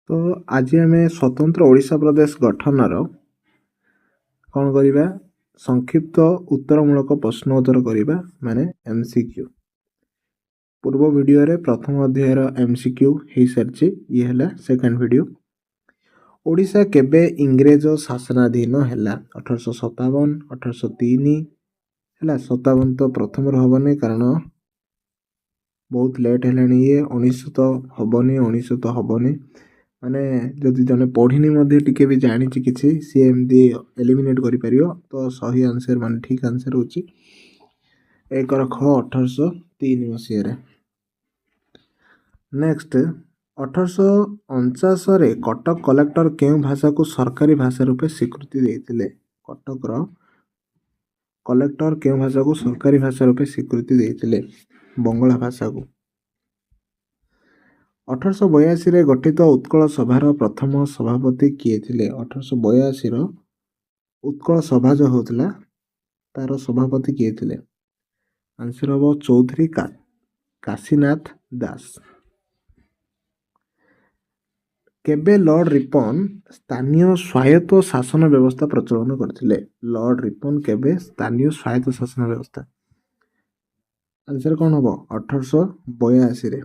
तो आज आम स्वतंत्र ओडिशा प्रदेश गठनर कौन करवा संक्षिप्त उत्तरमूलक प्रश्न उत्तर करवा माने एमसीक्यू। पूर्व वीडियो रे प्रथम अध्यायर एमसीक्यू हो सारी ये है सेकेंड वीडियो। ओडिशा केबे इंग्रेज शासनाधीन है 1857 1803 है 57 तो प्रथम हेनी कारण बहुत लेट है ये 1900 तो हेनी 1900 तो हेनी माने जदि जने पढ़िनी मध्ये टिके भी जानी किसी सी एमती एलिमिनेट करि परियो तो सही आंसर माने ठीक आंसर होची 1 ख 1803 मसीह। नेक्स्ट 1849 रे कटक कलेक्टर केउ भाषा को सरकारी भाषा रूपे स्वीकृति देथिले। कटक रो कलेक्टर केउ भाषा को सरकारी भाषा रूपे स्वीकृति देथिले बंगला भाषा को। 1882 रे गठित उत्कल सभार प्रथम सभापति किए थिले। 1882 रो उत्कल सभा जो होतला तार सभापति किए थिले। आंसर हो चौधरी काशीनाथ दास। केबे लॉर्ड रिपन स्थानीय स्वायत्त शासन व्यवस्था प्रचलन करथिले। लॉर्ड रिपन केबे स्थानीय स्वायत्त शासन व्यवस्था आंसर कौन हम 1882 रे।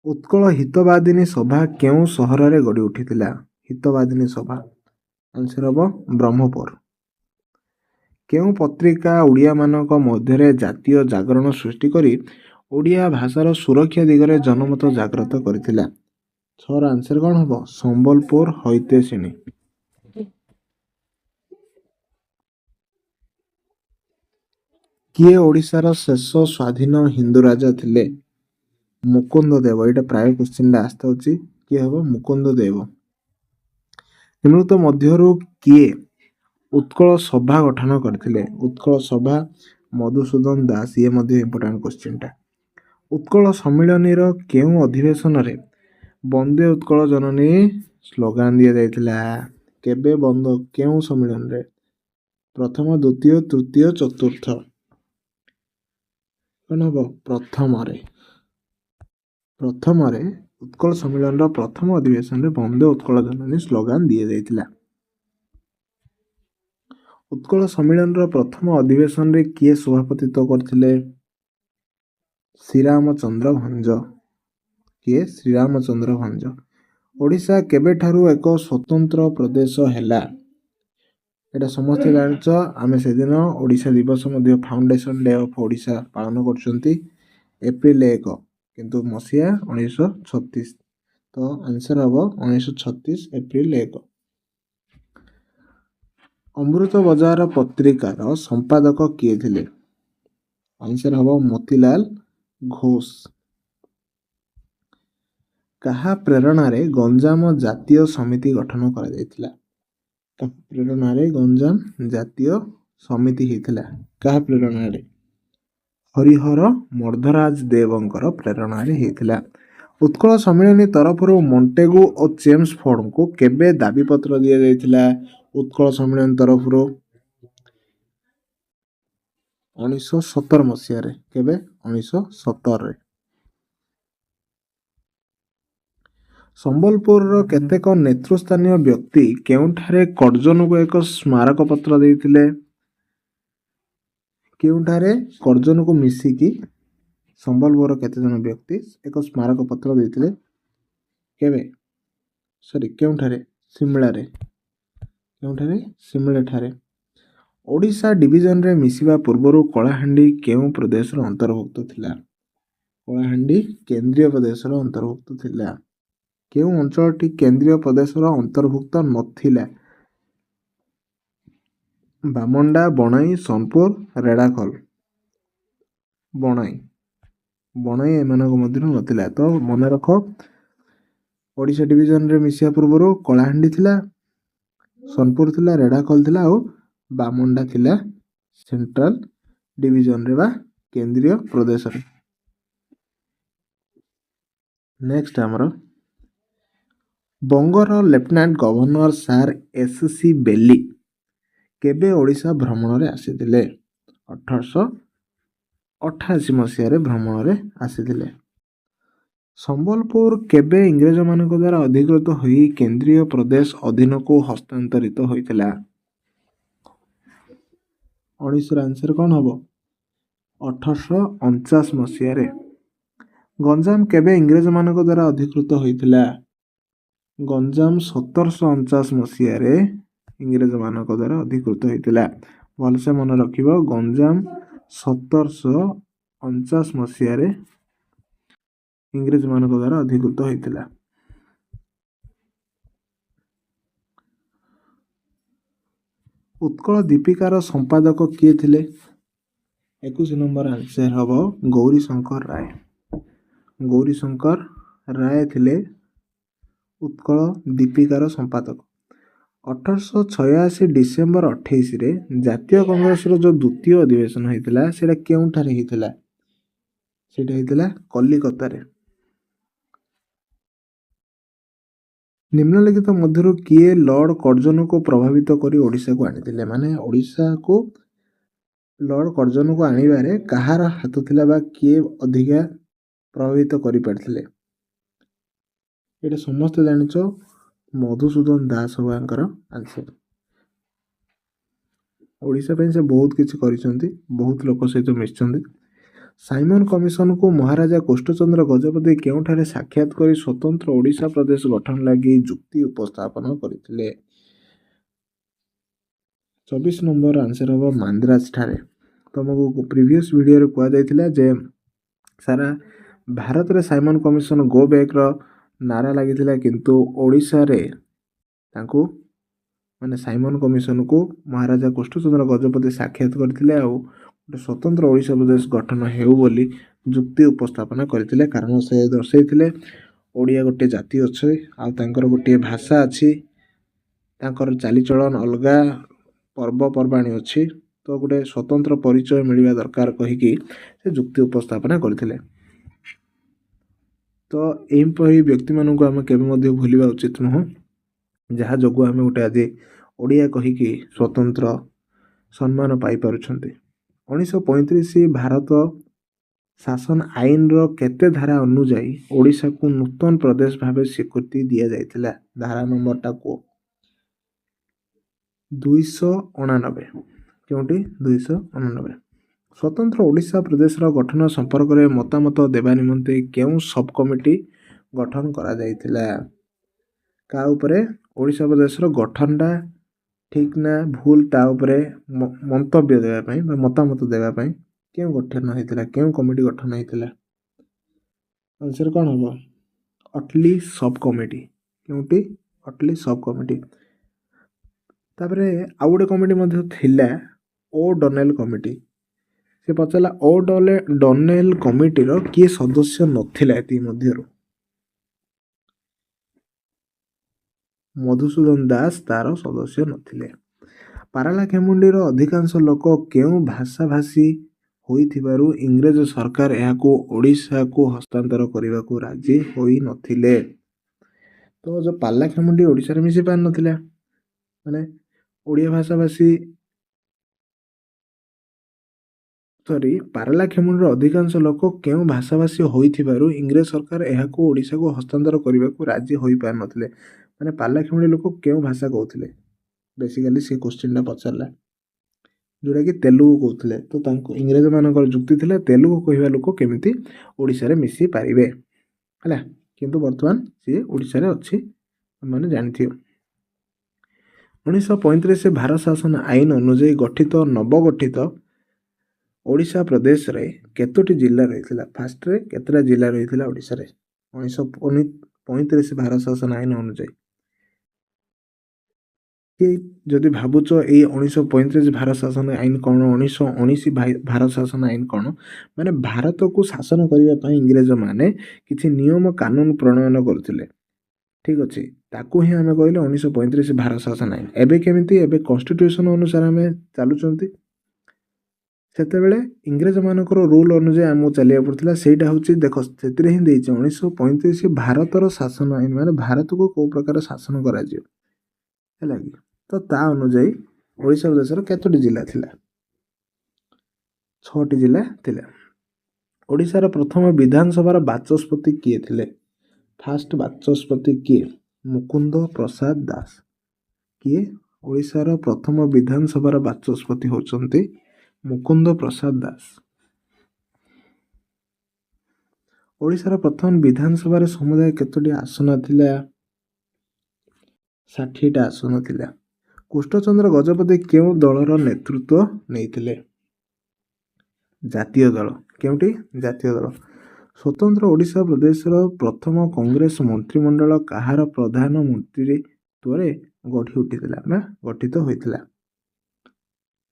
उत्कल हितवादिनी सभा केउ सहर रे गढ़ी उठिथिला। हितवादिनी सभा आंसर हम ब्रह्मपुर। केउ पत्रिका ओडिया मानक मध्य जातीय जागरण सृष्टि करी ओडिया भाषार सुरक्षा दिगरे जनमत जागृत करथिला। छर आंसर कौन हम संबलपुर हैतेसिनी। किए ओडिशार शेष स्वाधीन हिंदू राजा थिले। मुकुंद देव। ये प्राय क्वेश्चन आस्था होची किए हम मुकुंद देव। निम्नलिखित मध्यरु किए उत्कल सभा गठन करथिले। उत्कल सभा मधुसूदन दास। ये मध्य इंपोर्टेंट क्वेश्चन टा। उत्कल सम्मिलनी रो केउ अधिवेशन रे वंदे उत्कल जननी स्लोगान दिया जायतिला। केबे बंद केउ सम्मिलन रे प्रथम द्वितीय तृतीय चतुर्थ कौन हम प्रथम रे उत्कल सम्मिलन रो प्रथम अधिवेशन रे वंदे उत्कल जननी स्लोगान दिया जायतिला। उत्कल सम्मिलन रो प्रथम अधिवेशन रे किए सभापतित्व करथिले। श्रीरामचंद्र भंज। किए श्रीरामचंद्र भंज। ओडिशा केबे ठारू एक स्वतंत्र प्रदेश हैला। एटा समस्त जानछ आमे से दिन ओडिशा दिवस मध्ये फाउंडेशन डे ऑफ ओडिशा पालन करछंती एप्रिल 1 किंतु मसिया 1936 तो आंसर हबो 1936 एप्रिल 1। अमृत बजार पत्रिकार संपादक किए थिले। आंसर हबो मोतीलाल घोष। कहा प्रेरणा रे गंजाम जातीय समिति गठन करा जायतिला। कहा प्रेरणा रे गंजाम जातीय समिति हेतिला। कहा प्रेरणा रे हरिहर मर्धराज देवंकर प्रेरणा रे हेतिला। उत्कल सम्मेलनी तरफरु मॉन्टेगू और जेम्स फोर्ड को केबे दाबी पत्र दिया जायतिला। उत्कल सम्मेलन तरफरु 1917 मसिया रे। केबे 1917 रे। संबलपुर केतेक नेतृस्थानीय व्यक्ति केउठारे कर्जन को एक स्मारक पत्र देइथिले। केउठारे कर्जन को मिसिकी संबलपुर केते जन व्यक्ति एक स्मारक पत्र देइथिले। केबे सॉरी केउठारे सिमला रे। केउठारे सिमला ठारे। ओडिशा डिवीजन रे मिसिबा पूर्वरु कलाहांडी केउ प्रदेश रो अंतर्भुक्त थिला। कलाहांडी केंद्रीय प्रदेश रो अंतर्भुक्त थिला। केउ अंचलटी केंद्रीय प्रदेश रो अंतर्भुक्त नथिला। बामंडा बनाई सोनपुर रेडाखल। बनाई एमानक मध्यरु नथिला तो मन रख ओडिशा डिवीजन रे मिसिया पूर्वरु कलाहांडी थिला सोनपुर थिला रेडाखल थिला और बामंडा थिला सेंट्रल डिवीजन रे बा केंद्रीय प्रदेश रे। नेक्स्ट हमरो बंगर लेफ्टिनेंट गवर्नर सार एससी बेली केबे ओडिशा भ्रमण रे आसीथिले। 1888 मसिया रे भ्रमण रे आसीथिले। ସମ୍ବଲପୁର କେବେ ଇଂରେଜମାନଙ୍କ ଦ୍ୱାରା ଅଧିକୃତ ହୋଇ କେନ୍ଦ୍ରୀୟ ପ୍ରଦେଶ ଅଧୀନକୁ ହସ୍ତାନ୍ତରିତ ହୋଇଥିଲା? 19ର ଆନ୍ସର କ'ଣ ହେବ? 1849 ମସିହାରେ। ଗଞ୍ଜାମ କେବେ ଇଂରେଜମାନଙ୍କ ଦ୍ୱାରା ଅଧିକୃତ ହୋଇଥିଲା? ଗଞ୍ଜାମ 1749 ମସିହାରେ ଇଂରେଜମାନଙ୍କ ଦ୍ୱାରା ଅଧିକୃତ ହୋଇଥିଲା। ଭଲସେ ମନେ ରଖିବ, ଗଞ୍ଜାମ 1749 ମସିହାରେ ଇଂରେଜମାନଙ୍କ ଦ୍ୱାରା ଅଧିକୃତ ହୋଇଥିଲା। ଉତ୍କଳ ଦୀପିକାର ସମ୍ପାଦକ କିଏ ଥିଲେ? 21 ନମ୍ବର ଆନ୍ସର ହେବ ଗୌରୀଶଙ୍କର ରାୟ। ଗୌରୀଶଙ୍କର ରାୟ ଥିଲେ ଉତ୍କଳ ଦୀପିକାର ସମ୍ପାଦକ। 1886 ଡିସେମ୍ବର 28ରେ ଜାତୀୟ କଂଗ୍ରେସର ଯେଉଁ ଦ୍ୱିତୀୟ ଅଧିବେଶନ ହୋଇଥିଲା ସେଇଟା କେଉଁଠାରେ ହେଇଥିଲା? ସେଇଟା ହେଇଥିଲା କଲିକତାରେ। ନିମ୍ନଲିଖିତ ମଧ୍ୟରୁ କିଏ ଲର୍ଡ କର୍ଜନକୁ ପ୍ରଭାବିତ କରି ଓଡ଼ିଶାକୁ ଆଣିଥିଲେ? ମାନେ ଓଡ଼ିଶାକୁ ଲର୍ଡ କର୍ଜନକୁ ଆଣିବାରେ କାହାର ହାତ ଥିଲା ବା କିଏ ଅଧିକା ପ୍ରଭାବିତ କରିପାରିଥିଲେ? ଏଇଟା ସମସ୍ତେ ଜାଣିଛ, ମଧୁସୂଦନ ଦାସ ବାଙ୍କର ଆନ୍ସର। ଓଡ଼ିଶା ପାଇଁ ସେ ବହୁତ କିଛି କରିଛନ୍ତି, ବହୁତ ଲୋକ ସହିତ ମିଶିଛନ୍ତି। ସାଇମନ କମିଶନକୁ ମହାରାଜା କୃଷ୍ଣଚନ୍ଦ୍ର ଗଜପତି କେଉଁଠାରେ ସାକ୍ଷାତ କରି ସ୍ୱତନ୍ତ୍ର ଓଡ଼ିଶା ପ୍ରଦେଶ ଗଠନ ଲାଗି ଯୁକ୍ତି ଉପସ୍ଥାପନ କରିଥିଲେ? 24 ନମ୍ବର ଆନ୍ସର ହେବ ମାନ୍ଦ୍ରାଜ ଠାରେ। ତମକୁ ପ୍ରିଭିୟସ୍ ଭିଡ଼ିଓରେ କୁହାଯାଇଥିଲା ଯେ ସାରା ଭାରତରେ ସାଇମନ କମିଶନ ଗୋ ବ୍ୟାକ୍ର ନାରା ଲାଗିଥିଲା, କିନ୍ତୁ ଓଡ଼ିଶାରେ ତାଙ୍କୁ ମାନେ ସାଇମନ କମିଶନକୁ ମହାରାଜା କୃଷ୍ଣଚନ୍ଦ୍ର ଗଜପତି ସାକ୍ଷାତ କରିଥିଲେ ଆଉ ଗୋଟେ ସ୍ୱତନ୍ତ୍ର ଓଡ଼ିଶା ପ୍ରଦେଶ ଗଠନ ହେଉ ବୋଲି ଯୁକ୍ତି ଉପସ୍ଥାପନ କରିଥିଲେ। କାରଣ ସେ ଦର୍ଶାଇଥିଲେ ଓଡ଼ିଆ ଗୋଟିଏ ଜାତି ଅଛି ଆଉ ତାଙ୍କର ଗୋଟିଏ ଭାଷା ଅଛି, ତାଙ୍କର ଚାଲିଚଳନ ଅଲଗା, ପର୍ବପର୍ବାଣି ଅଛି, ତ ଗୋଟେ ସ୍ୱତନ୍ତ୍ର ପରିଚୟ ମିଳିବା ଦରକାର କହିକି ସେ ଯୁକ୍ତି ଉପସ୍ଥାପନ କରିଥିଲେ। ତ ଏହିପରି ବ୍ୟକ୍ତିମାନଙ୍କୁ ଆମେ କେବେ ମଧ୍ୟ ଭୁଲିବା ଉଚିତ ନୁହଁ, ଯାହା ଯୋଗୁଁ ଆମେ ଗୋଟେ ଆଜି ଓଡ଼ିଆ କହିକି ସ୍ୱତନ୍ତ୍ର ସମ୍ମାନ ପାଇପାରୁଛନ୍ତି। 1935 ଭାରତ ଶାସନ ଆଇନର କେତେ ଧାରା ଅନୁଯାୟୀ ଓଡ଼ିଶାକୁ ନୂତନ ପ୍ରଦେଶ ଭାବେ ସ୍ୱୀକୃତି ଦିଆଯାଇଥିଲା? ଧାରା ନମ୍ବରଟା କୁହ। 289। କେଉଁଠି? 289। ସ୍ୱତନ୍ତ୍ର ଓଡ଼ିଶା ପ୍ରଦେଶର ଗଠନ ସମ୍ପର୍କରେ ମତାମତ ଦେବା ନିମନ୍ତେ କେଉଁ ସବ୍ କମିଟି ଗଠନ କରାଯାଇଥିଲା? କାହା ଉପରେ? ଓଡ଼ିଶା ପ୍ରଦେଶର ଗଠନଟା ଠିକ୍ ନା ଭୁଲ ତା ଉପରେ ମନ୍ତବ୍ୟ ଦେବା ପାଇଁ ବା ମତାମତ ଦେବା ପାଇଁ କେଉଁ ଗଠନ ହେଇଥିଲା, କେଉଁ କମିଟି ଗଠନ ହେଇଥିଲା? ଆନ୍ସର କ'ଣ ହେବ? Attlee sub committee. କେଉଁଠି? Attlee sub committee. ତାପରେ ଆଉ ଗୋଟେ କମିଟି ମଧ୍ୟ ଥିଲା, ଓ ଡନେଲ କମିଟି। ସେ ପଚାରିଲା ଓ ଡନେଲ କମିଟିର କିଏ ସଦସ୍ୟ ନଥିଲା ଏତିକି ମଧ୍ୟରୁ? ମଧୁସୂଦନ ଦାସ ତାର ସଦସ୍ୟ ନଥିଲେ। ପାରଳାଖେମୁଣ୍ଡିର ଅଧିକାଂଶ ଲୋକ କେଉଁ ଭାଷାଭାଷୀ ହୋଇଥିବାରୁ ଇଂରେଜ ସରକାର ଏହାକୁ ଓଡ଼ିଶାକୁ ହସ୍ତାନ୍ତର କରିବାକୁ ରାଜି ହୋଇନଥିଲେ? ତ ଯେଉଁ ପାରଳାଖେମୁଣ୍ଡି ଓଡ଼ିଶାରେ ମିଶି ପାରିନଥିଲା, ମାନେ ଓଡ଼ିଆ ଭାଷାଭାଷୀ ପାରଳାଖେମୁଣ୍ଡିର ଅଧିକାଂଶ ଲୋକ କେଉଁ ଭାଷାଭାଷୀ ହୋଇଥିବାରୁ ଇଂରେଜ ସରକାର ଏହାକୁ ଓଡ଼ିଶାକୁ ହସ୍ତାନ୍ତର କରିବାକୁ ରାଜି ହୋଇପାରିନଥିଲେ? ମାନେ ପାରଳାଖେମୁଣ୍ଡି ଲୋକ କେଉଁ ଭାଷା କହୁଥିଲେ? ବେସିକାଲି ସେ କ୍ୱେଶ୍ଚିନ୍ଟା ପଚାରିଲା, ଯେଉଁଟାକି ତେଲୁଗୁ କହୁଥିଲେ। ତ ତାଙ୍କୁ ଇଂରେଜମାନଙ୍କର ଯୁକ୍ତି ଥିଲା ତେଲୁଗୁ କହିବା ଲୋକ କେମିତି ଓଡ଼ିଶାରେ ମିଶି ପାରିବେ, ହେଲା। କିନ୍ତୁ ବର୍ତ୍ତମାନ ସିଏ ଓଡ଼ିଶାରେ ଅଛି, ମାନେ ଜାଣିଥିବ। 1935 ଭାରତ ଶାସନ ଆଇନ ଅନୁଯାୟୀ ଗଠିତ ନବଗଠିତ ଓଡ଼ିଶା ପ୍ରଦେଶରେ କେତୋଟି ଜିଲ୍ଲା ରହିଥିଲା? ଫାଷ୍ଟରେ କେତେଟା ଜିଲ୍ଲା ରହିଥିଲା ଓଡ଼ିଶାରେ 1935 ଭାରତ ଶାସନ ଆଇନ ଅନୁଯାୟୀ? ଯଦି ଭାବୁଛ ଏଇ 1935 ଭାରତ ଶାସନ ଆଇନ କ'ଣ, 1919 ଭାରତ ଶାସନ ଆଇନ କ'ଣ, ମାନେ ଭାରତକୁ ଶାସନ କରିବା ପାଇଁ ଇଂରେଜମାନେ କିଛି ନିୟମ କାନୁନ ପ୍ରଣୟନ କରୁଥିଲେ, ଠିକ୍ ଅଛି। ତାକୁ ହିଁ ଆମେ କହିଲେ 1935 ଭାରତ ଶାସନ ଆଇନ। ଏବେ କେମିତି? ଏବେ କନଷ୍ଟିଟ୍ୟୁସନ ଅନୁସାରେ ଆମେ ଚାଲୁଛନ୍ତି। ସେତେବେଳେ ଇଂରେଜମାନଙ୍କର ରୁଲ ଅନୁଯାୟୀ ଆମକୁ ଚାଲିବାକୁ ପଡ଼ୁଥିଲା। ସେଇଟା ହେଉଛି, ଦେଖ ସେଥିରେ ହିଁ ଦେଇଛି 1935 ଭାରତର ଶାସନ ଆଇନ, ମାନେ ଭାରତକୁ କେଉଁ ପ୍ରକାର ଶାସନ କରାଯିବ, ହେଲା କି। ତ ତା ଅନୁଯାୟୀ ଓଡ଼ିଶା ପ୍ରଦେଶର କେତୋଟି ଜିଲ୍ଲା ଥିଲା? 6ଟି ଜିଲ୍ଲା ଥିଲା। ଓଡ଼ିଶାର ପ୍ରଥମ ବିଧାନସଭାର ବାଚସ୍ପତି କିଏ ଥିଲେ? ଫାଷ୍ଟ ବାଚସ୍ପତି କିଏ? ମୁକୁନ୍ଦ ପ୍ରସାଦ ଦାସ। କିଏ? ଓଡ଼ିଶାର ପ୍ରଥମ ବିଧାନସଭାର ବାଚସ୍ପତି ହେଉଛନ୍ତି ମୁକୁନ୍ଦ ପ୍ରସାଦ ଦାସ। ଓଡ଼ିଶାର ପ୍ରଥମ ବିଧାନସଭାରେ ସମୁଦାୟ କେତୋଟି ଆସନ ଥିଲା? 60ଟା ଆସନ ଥିଲା। କୃଷ୍ଣଚନ୍ଦ୍ର ଗଜପତି କେଉଁ ଦଳର ନେତୃତ୍ୱ ନେଇଥିଲେ? ଜାତୀୟ ଦଳ। କେଉଁଠି? ଜାତୀୟ ଦଳ। ସ୍ୱତନ୍ତ୍ର ଓଡ଼ିଶା ପ୍ରଦେଶର ପ୍ରଥମ କଂଗ୍ରେସ ମନ୍ତ୍ରିମଣ୍ଡଳ କାହାର ପ୍ରଧାନମନ୍ତ୍ରୀତ୍ୱରେ ଗଢ଼ି ଉଠିଥିଲା ନା ଗଠିତ ହୋଇଥିଲା?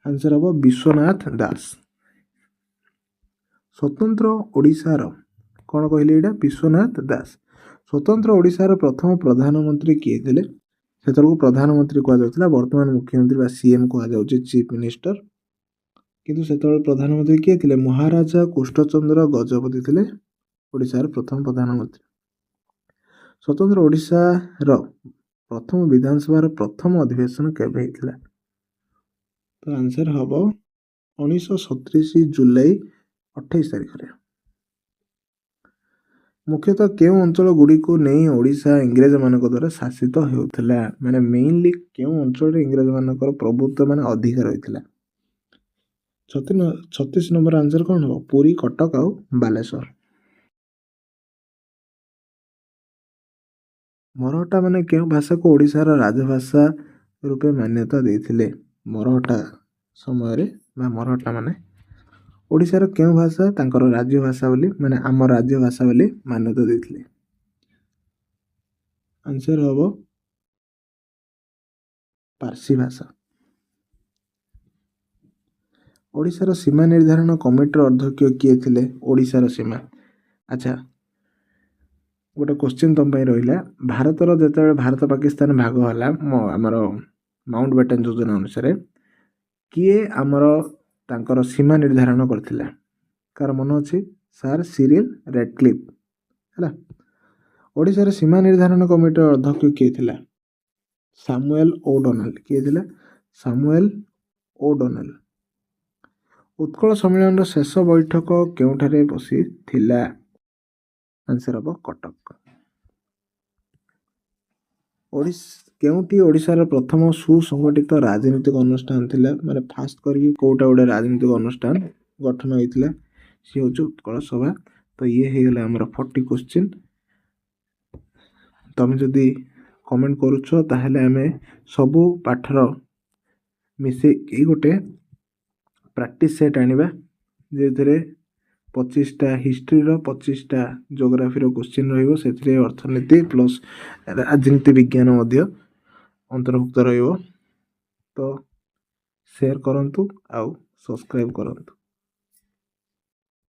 ଆନ୍ସର ହେବ ବିଶ୍ୱନାଥ ଦାସ। ସ୍ୱତନ୍ତ୍ର ଓଡ଼ିଶାର କ'ଣ କହିଲେ ଏଇଟା? ବିଶ୍ୱନାଥ ଦାସ। ସ୍ୱତନ୍ତ୍ର ଓଡ଼ିଶାର ପ୍ରଥମ ପ୍ରଧାନମନ୍ତ୍ରୀ କିଏ ଥିଲେ? ସେତେବେଳକୁ ପ୍ରଧାନମନ୍ତ୍ରୀ କୁହାଯାଉଥିଲା, ବର୍ତ୍ତମାନ ମୁଖ୍ୟମନ୍ତ୍ରୀ ବା ସିଏମ୍ କୁହାଯାଉଛି, ଚିଫ୍ ମିନିଷ୍ଟର। କିନ୍ତୁ ସେତେବେଳେ ପ୍ରଧାନମନ୍ତ୍ରୀ କିଏ ଥିଲେ? ମହାରାଜା କୃଷ୍ଣଚନ୍ଦ୍ର ଗଜପତି ଥିଲେ ଓଡ଼ିଶାର ପ୍ରଥମ ପ୍ରଧାନମନ୍ତ୍ରୀ। ସ୍ୱତନ୍ତ୍ର ଓଡ଼ିଶାର ପ୍ରଥମ ବିଧାନସଭାର ପ୍ରଥମ ଅଧିବେଶନ କେବେ ହେଇଥିଲା? ତ ଆନ୍ସର ହେବ 1937 ଜୁଲାଇ 28 ତାରିଖରେ। ମୁଖ୍ୟତଃ କେଉଁ ଅଞ୍ଚଳ ଗୁଡ଼ିକୁ ନେଇ ଓଡ଼ିଶା ଇଂରେଜମାନଙ୍କ ଦ୍ୱାରା ଶାସିତ ହେଉଥିଲା? ମାନେ ମେଇନଲି କେଉଁ ଅଞ୍ଚଳରେ ଇଂରେଜମାନଙ୍କର ପ୍ରଭୁତ୍ୱ ମାନେ ଅଧିକ ରହିଥିଲା? 36 ନମ୍ବର ଆନ୍ସର କ'ଣ ହେବ? ପୁରୀ, କଟକ ଆଉ ବାଲେଶ୍ୱର। ମରହଟ୍ଟା ମାନେ କେଉଁ ଭାଷାକୁ ଓଡ଼ିଶାର ରାଜଭାଷା ରୂପେ ମାନ୍ୟତା ଦେଇଥିଲେ? ମରହଟ୍ଟା ସମୟରେ ବା ମରହଟ୍ଟା ମାନେ ଓଡ଼ିଶାର କେଉଁ ଭାଷା ତାଙ୍କର ରାଜ୍ୟ ଭାଷା ବୋଲି, ମାନେ ଆମ ରାଜ୍ୟ ଭାଷା ବୋଲି ମାନ୍ୟତା ଦେଇଥିଲେ? ଆନ୍ସର ହେବ ପାର୍ସୀ ଭାଷା। ଓଡ଼ିଶାର ସୀମା ନିର୍ଦ୍ଧାରଣ କମିଟିର ଅଧ୍ୟକ୍ଷ କିଏ ଥିଲେ? ଓଡ଼ିଶାର ସୀମା। ଆଚ୍ଛା, ଗୋଟେ କୋଶ୍ଚିନ୍ ତମ ପାଇଁ ରହିଲା। ଭାରତର ଯେତେବେଳେ ଭାରତ ପାକିସ୍ତାନ ଭାଗ ହେଲା ଆମର ମାଉଣ୍ଟ ବ୍ୟାଟେନ୍ ଯୋଜନା ଅନୁସାରେ, କିଏ ଆମର ତାଙ୍କର ସୀମା ନିର୍ଦ୍ଧାରଣ କରିଥିଲା? କାହାର ମନେ ଅଛି? Sir Cyril Radcliffe. ହେଲା। ଓଡ଼ିଶାର ସୀମା ନିର୍ଦ୍ଧାରଣ କମିଟିର ଅଧ୍ୟକ୍ଷ କିଏ ଥିଲା? Samuel O'Donnell. କିଏ ଥିଲା? Samuel O'Donnell. ଉତ୍କଳ ସମ୍ମିଳନୀର ଶେଷ ବୈଠକ କେଉଁଠାରେ ବସିଥିଲା? ଆନ୍ସର ହେବ କଟକ। କେଉଁଠି ଓଡ଼ିଶାର ପ୍ରଥମ ସୁସଂଗଠିତ ରାଜନୈତିକ ଅନୁଷ୍ଠାନ ଥିଲା? ମାନେ ଫାଷ୍ଟ କରିକି କେଉଁଟା ଗୋଟେ ରାଜନୈତିକ ଅନୁଷ୍ଠାନ ଗଠନ ହେଇଥିଲା? ସିଏ ହେଉଛି ଉତ୍କଳ ସଭା। ତ ଇଏ ହେଇଗଲା ଆମର 40 କୋଶ୍ଚିନ୍। ତମେ ଯଦି କମେଣ୍ଟ କରୁଛ ତାହେଲେ ଆମେ ସବୁ ପାଠର ମିଶେଇକି ଗୋଟେ ପ୍ରାକ୍ଟିସ୍ ସେଟ୍ ଆଣିବା, ଯେଉଁଥିରେ 25ଟା ହିଷ୍ଟ୍ରିର, 25ଟା ଜୋଗ୍ରାଫିର କୋଶ୍ଚିନ୍ ରହିବ। ସେଥିରେ ଅର୍ଥନୀତି ପ୍ଲସ୍ ରାଜନୀତି ବିଜ୍ଞାନ ମଧ୍ୟ ଅନ୍ତର୍ଭୁକ୍ତ ରହିବ। ତ ସେୟାର କରନ୍ତୁ ଆଉ ସବସ୍କ୍ରାଇବ୍ କରନ୍ତୁ।